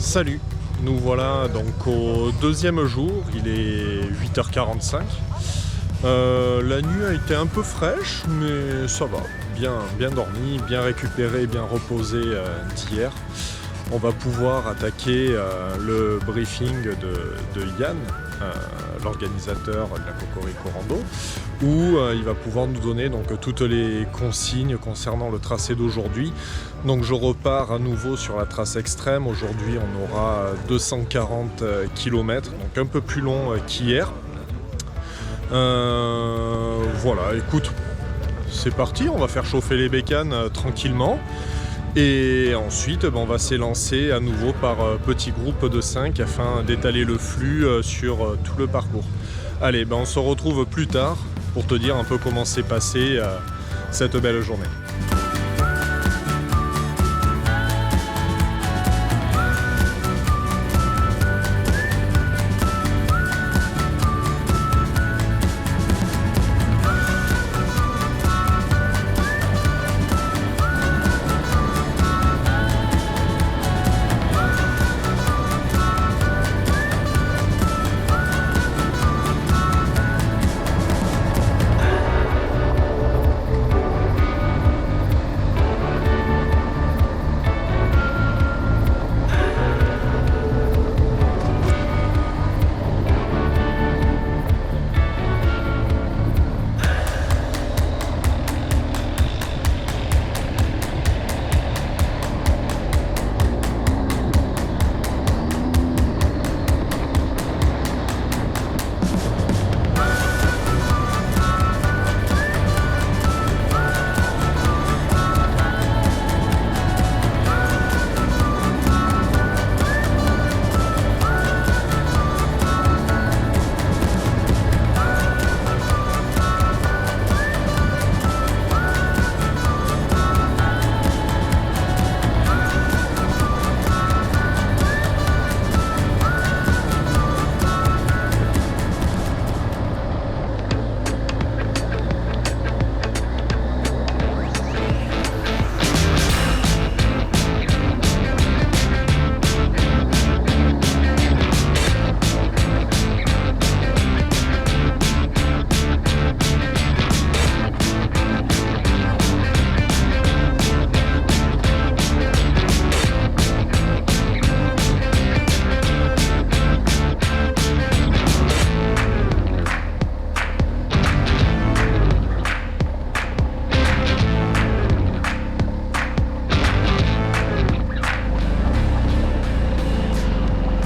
Salut, nous voilà donc au deuxième jour, il est 8h45. La nuit a été un peu fraîche, mais ça va, bien dormi, bien récupéré, bien reposé d'hier. On va pouvoir attaquer le briefing de Yann, l'organisateur de la Cocorico Rando, où il va pouvoir nous donner donc toutes les consignes concernant le tracé d'aujourd'hui. Donc je repars à nouveau sur la trace extrême. Aujourd'hui on aura 240 km, donc un peu plus long qu'hier. Voilà, écoute, c'est parti, on va faire chauffer les bécanes tranquillement. Et ensuite, on va s'élancer à nouveau par petits groupes de 5 afin d'étaler le flux sur tout le parcours. Allez, on se retrouve plus tard pour te dire un peu comment s'est passée cette belle journée.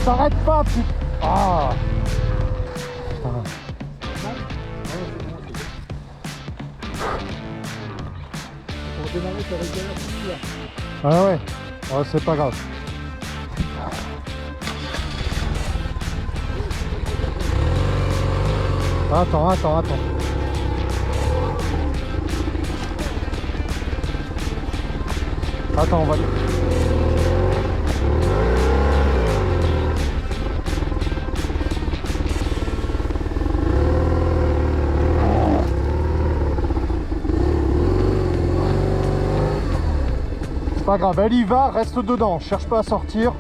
T'arrêtes pas, putain. Ah putain. Pour démarrer, t'aurais galère tout là. Ah ouais, oh, c'est pas grave. Attends. Attends, on va... Pas grave, elle y va, reste dedans, cherche pas à sortir.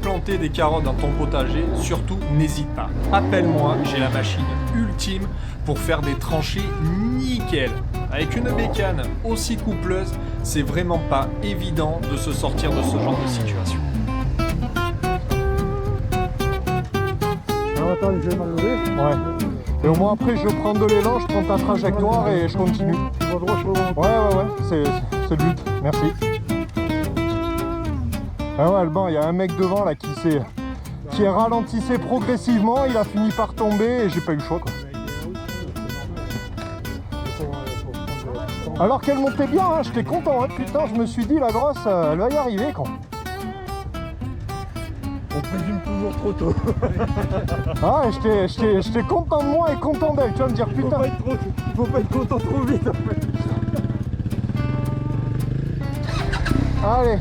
Planter des carottes dans ton potager, surtout n'hésite pas. Appelle-moi, j'ai la machine ultime pour faire des tranchées nickel. Avec une bécane aussi coupleuse, c'est vraiment pas évident de se sortir de ce genre de situation. attends, je vais m'enlever. Ouais. Et au moins après je prends de l'élan, je prends ta trajectoire et je continue. Tu vas droit sur le vent. Ouais, c'est le but. Merci. Ah ouais, Alban, il y a un mec devant là qui ralentissait progressivement, il a fini par tomber et j'ai pas eu le choix quoi. Alors qu'elle montait bien, hein, j'étais content, hein, putain, je me suis dit la grosse, elle va y arriver quoi. On présume toujours trop tôt. Ah, j'étais content de moi et content d'elle, tu vas me dire putain. Faut pas être content trop vite en fait. Allez.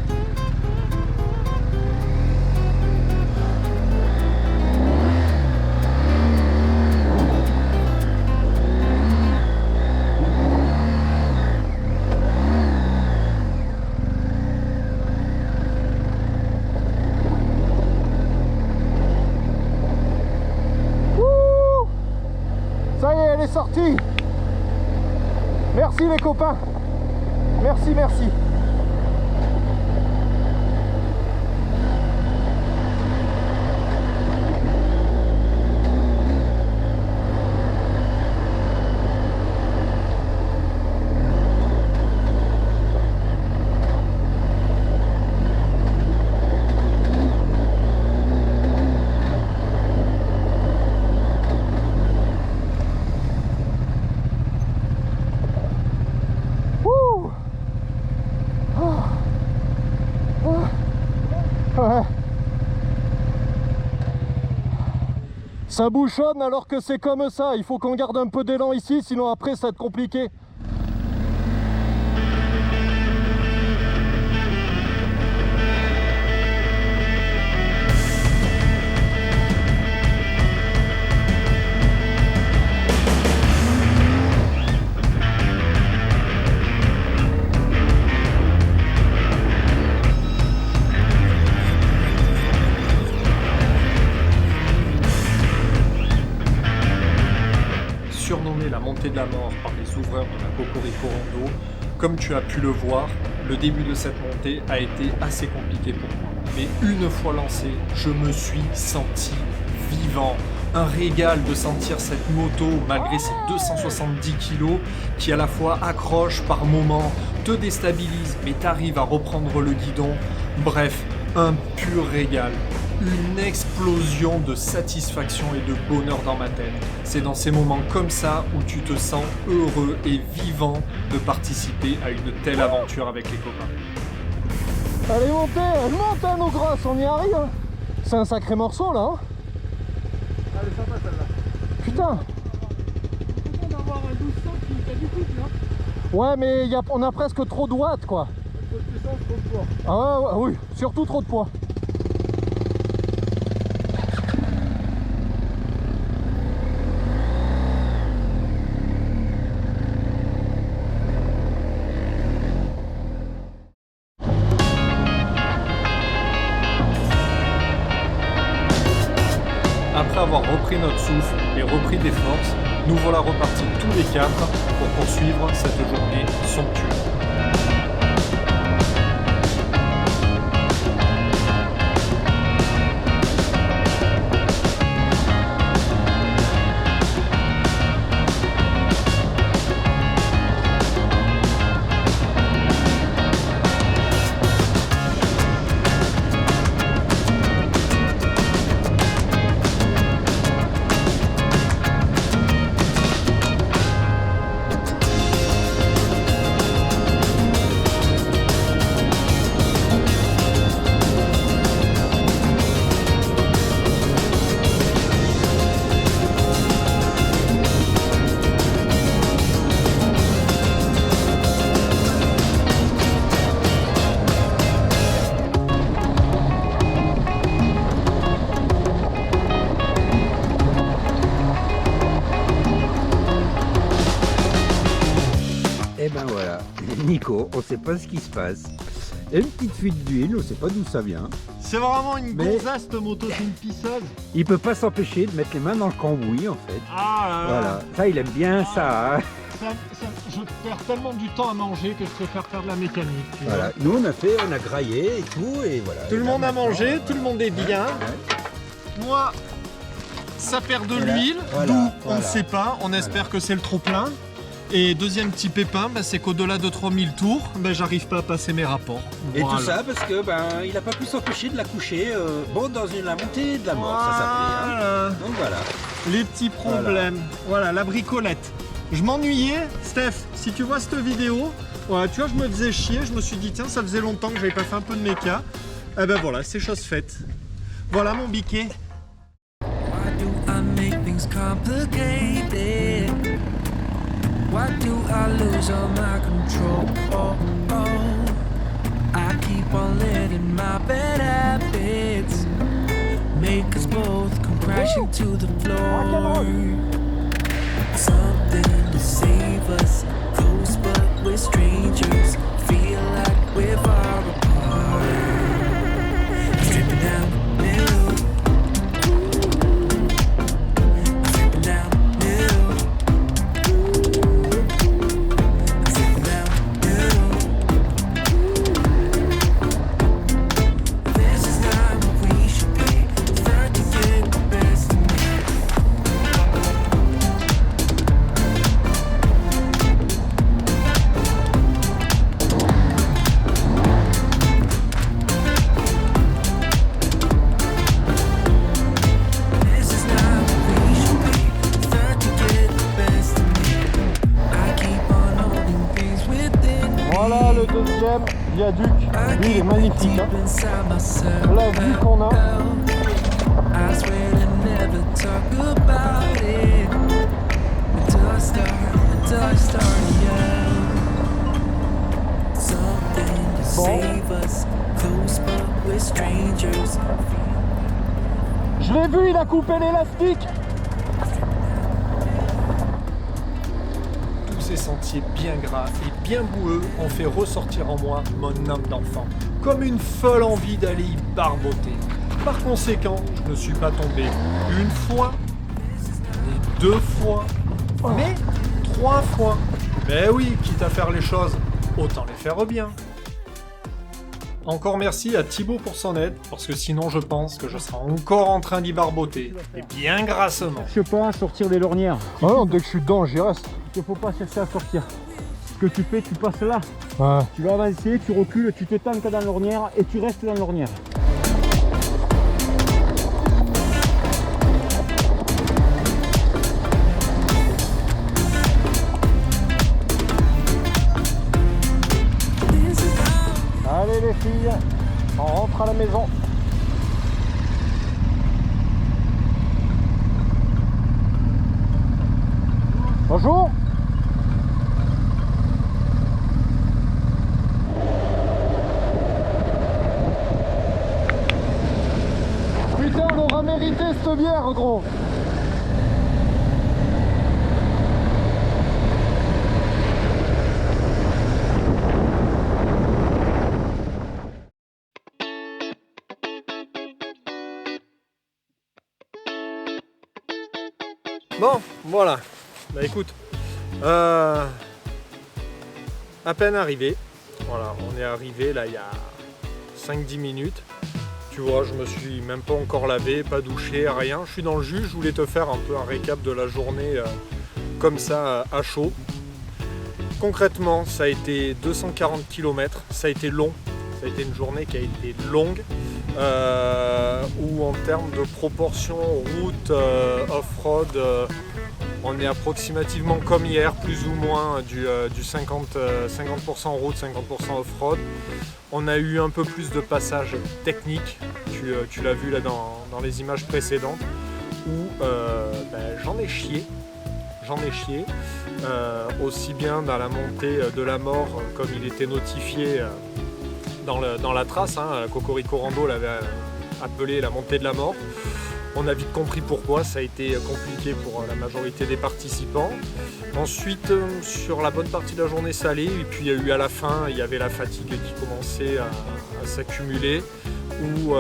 Ça y est, elle est sortie. Merci les copains. Merci, merci. Ouais. Ça bouchonne alors que c'est comme ça, il faut qu'on garde un peu d'élan ici, sinon après ça va être compliqué. Surnommée la montée de la mort par les ouvreurs de la Cocorico Rando, comme tu as pu le voir, le début de cette montée a été assez compliqué pour moi. Mais une fois lancé, je me suis senti vivant. Un régal de sentir cette moto malgré ses 270 kg qui à la fois accroche par moments, te déstabilise mais t'arrive à reprendre le guidon. Bref, un pur régal. Une explosion de satisfaction et de bonheur dans ma tête. C'est dans ces moments comme ça où tu te sens heureux et vivant de participer à une telle aventure avec les copains. Allez montez, elle monte hein, nos grosses, on y arrive hein. C'est un sacré morceau là hein. Allez, sympa celle-là. Putain. C'est content d'avoir un 1200 qui fait du coup, tu vois. Ouais mais on a presque trop de watts quoi. Trop de puissance, trop de poids. Ah ouais, oui, surtout trop de poids. Après avoir repris notre souffle et repris des forces, nous voilà repartis tous les quatre pour poursuivre cette journée somptueuse. Et ben voilà, Nico, on sait pas ce qui se passe. Et une petite fuite d'huile, on sait pas d'où ça vient. C'est vraiment une Mais- gonzasse cette moto, c'est une pisseuse. Il peut pas s'empêcher de mettre les mains dans le cambouis en fait. Ah là là. Voilà, ça il aime bien ça. Hein. Je perds tellement du temps à manger que je préfère faire de la mécanique. tu vois. Voilà, nous on a graillé et tout et voilà. Tout le monde a mangé, tout le monde est bien. Ouais. Moi, ça perd de Et là, l'huile, voilà, d'où on voilà. ne sait pas, on espère que c'est le trop plein. Et deuxième petit pépin, c'est qu'au-delà de 3000 tours, j'arrive pas à passer mes rapports. Et Voilà. tout ça parce que il n'a pas pu s'empêcher de la coucher dans la montée de la mort, ça s'appelait. Voilà. Donc voilà. Les petits problèmes. Voilà, la bricolette. Je m'ennuyais, Steph, si tu vois cette vidéo, voilà, tu vois, je me faisais chier, je me suis dit, tiens, ça faisait longtemps que j'avais pas fait un peu de méca. Eh ben voilà, c'est chose faite. Voilà mon biquet. Why do I make things complicated? Why do I lose all my control? I keep on letting my bad habits make us both come crashing to the floor. Something to save us, close but we're strangers. Feel like we're far apart. Stripping down the middle. Stripping down the middle. Stripping down the middle. This is not what we should be. Start to get the best of me. This is not what we should be. Start to get the best of me. I keep on holding things within me. Voilà le deuxième viaduc. I Lui, il est keep it magnifique. deep Hein. inside myself. La vue qu'on a. I swear to never talk about it until I start again. Something to save us, close but we're strangers. Je l'ai vu, il a coupé l'élastique. Tous ces sentiers bien gras et bien boueux ont fait ressortir en moi mon âme d'enfant, comme une folle envie d'aller y barboter. Par conséquent, je ne suis pas tombé une fois, ni deux fois, mais 3 fois. Mais oui, quitte à faire les choses, autant les faire bien. Encore merci à Thibaut pour son aide, parce que sinon je pense que je serai encore en train d'y barboter, et bien grassement. Je sais pas, sortir des lornières. Ah non, dès que je suis dedans, j'y reste. Il faut pas chercher à sortir. Ce que tu fais, tu passes là. Ouais. Tu vas avancer, tu recules, tu t'étanques dans l'ornière et tu restes dans l'ornière. Allez les filles, on rentre à la maison. Bonjour. Putain, on aura mérité cette bière, gros. Bon, voilà. Bah écoute, à peine arrivé. Voilà, on est arrivé là il y a 5-10 minutes. Tu vois, je me suis même pas encore lavé, pas douché, rien. Je suis dans le jus, je voulais te faire un peu un récap de la journée comme ça à chaud. Concrètement, ça a été 240 km, ça a été long. Ça a été une journée qui a été longue. Où en termes de proportion route off-road, on est approximativement comme hier, plus ou moins du 50% route, 50% off-road. On a eu un peu plus de passages techniques, tu l'as vu là dans les images précédentes, où j'en ai chié, aussi bien dans la montée de la mort comme il était notifié dans la trace, hein. Cocorico Rando l'avait appelé la montée de la mort. On a vite compris pourquoi, ça a été compliqué pour la majorité des participants. Ensuite, sur la bonne partie de la journée salée, et puis il y a eu à la fin, il y avait la fatigue qui commençait à s'accumuler, où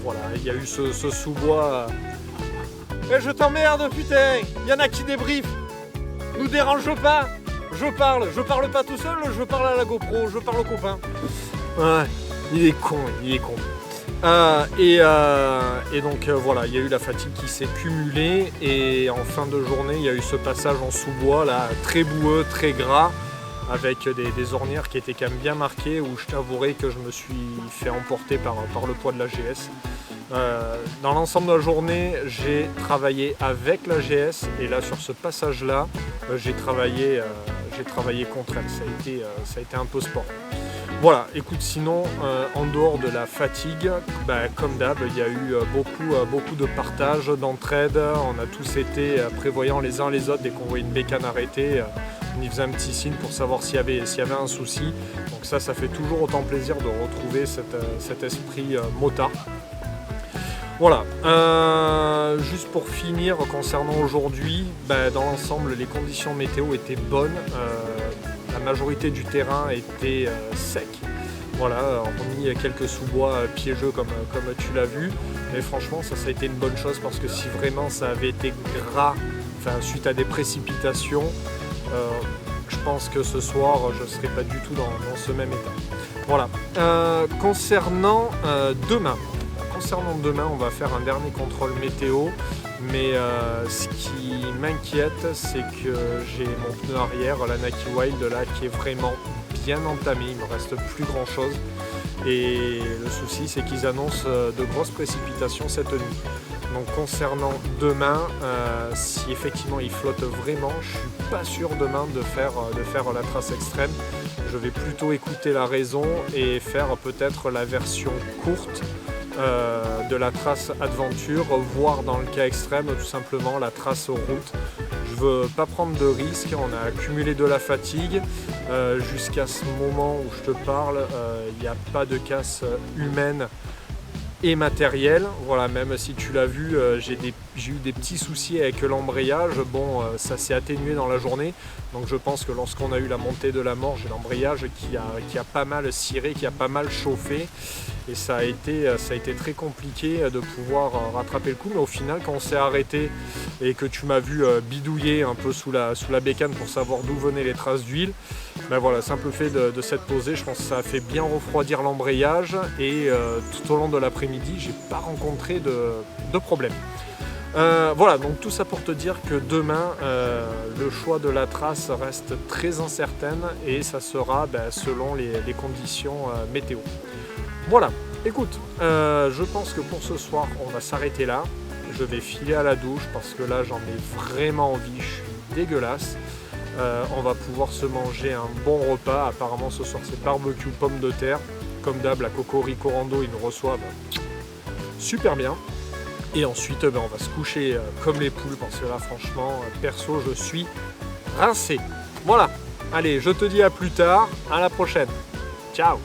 voilà, il y a eu ce sous-bois. Eh, je t'emmerde putain, il y en a qui débriefent, nous dérange pas. Je parle pas tout seul, je parle à la GoPro, je parle aux copains. Ouais, il est con. Et donc voilà, il y a eu la fatigue qui s'est cumulée et en fin de journée, il y a eu ce passage en sous-bois là, très boueux, très gras, avec des ornières qui étaient quand même bien marquées, où je t'avouerai que je me suis fait emporter par le poids de la GS. Dans l'ensemble de la journée, j'ai travaillé avec la GS et là sur ce passage-là, j'ai travaillé contre elle. Ça a été un peu sport. Voilà, écoute, sinon, en dehors de la fatigue, comme d'hab, il y a eu beaucoup de partage, d'entraide. On a tous été prévoyants les uns les autres dès qu'on voyait une bécane arrêtée. On y faisait un petit signe pour savoir s'il y avait un souci. Donc ça fait toujours autant plaisir de retrouver cet esprit motard. Voilà, juste pour finir, concernant aujourd'hui, dans l'ensemble, les conditions météo étaient bonnes. La majorité du terrain était sec. Voilà, hormis quelques sous-bois piégeux comme tu l'as vu. Mais franchement, ça a été une bonne chose parce que si vraiment ça avait été gras, suite à des précipitations, je pense que ce soir, je ne serais pas du tout dans ce même état. Voilà. Concernant demain, on va faire un dernier contrôle météo. Mais ce qui m'inquiète, c'est que j'ai mon pneu arrière, la Naki Wild, là, qui est vraiment bien entamé. Il ne me reste plus grand chose. Et le souci, c'est qu'ils annoncent de grosses précipitations cette nuit. Donc concernant demain, si effectivement il flotte vraiment, je ne suis pas sûr demain de faire la trace extrême. Je vais plutôt écouter la raison et faire peut-être la version courte de la trace aventure, voire dans le cas extrême tout simplement la trace route. Je veux pas prendre de risques, on a accumulé de la fatigue. Jusqu'à ce moment où je te parle, il n'y a pas de casse humaine et matérielle. Voilà, même si tu l'as vu, j'ai eu des petits soucis avec l'embrayage. Bon, ça s'est atténué dans la journée. Donc je pense que lorsqu'on a eu la montée de la mort, j'ai l'embrayage qui a pas mal ciré, qui a pas mal chauffé. Et ça a été très compliqué de pouvoir rattraper le coup. Mais au final, quand on s'est arrêté et que tu m'as vu bidouiller un peu sous la bécane pour savoir d'où venaient les traces d'huile, voilà, simple fait de s'être posé, je pense que ça a fait bien refroidir l'embrayage. Et tout au long de l'après-midi, j'ai pas rencontré de problème. Voilà, donc tout ça pour te dire que demain, le choix de la trace reste très incertaine et ça sera selon les conditions météo. Voilà, écoute, je pense que pour ce soir, on va s'arrêter là. Je vais filer à la douche parce que là, j'en ai vraiment envie, je suis dégueulasse. On va pouvoir se manger un bon repas. Apparemment, ce soir, c'est barbecue pommes de terre. Comme d'hab, la Cocorico Rando, ils nous reçoivent super bien. Et ensuite, on va se coucher comme les poules parce que là, franchement, perso, je suis rincé. Voilà, allez, je te dis à plus tard, à la prochaine. Ciao.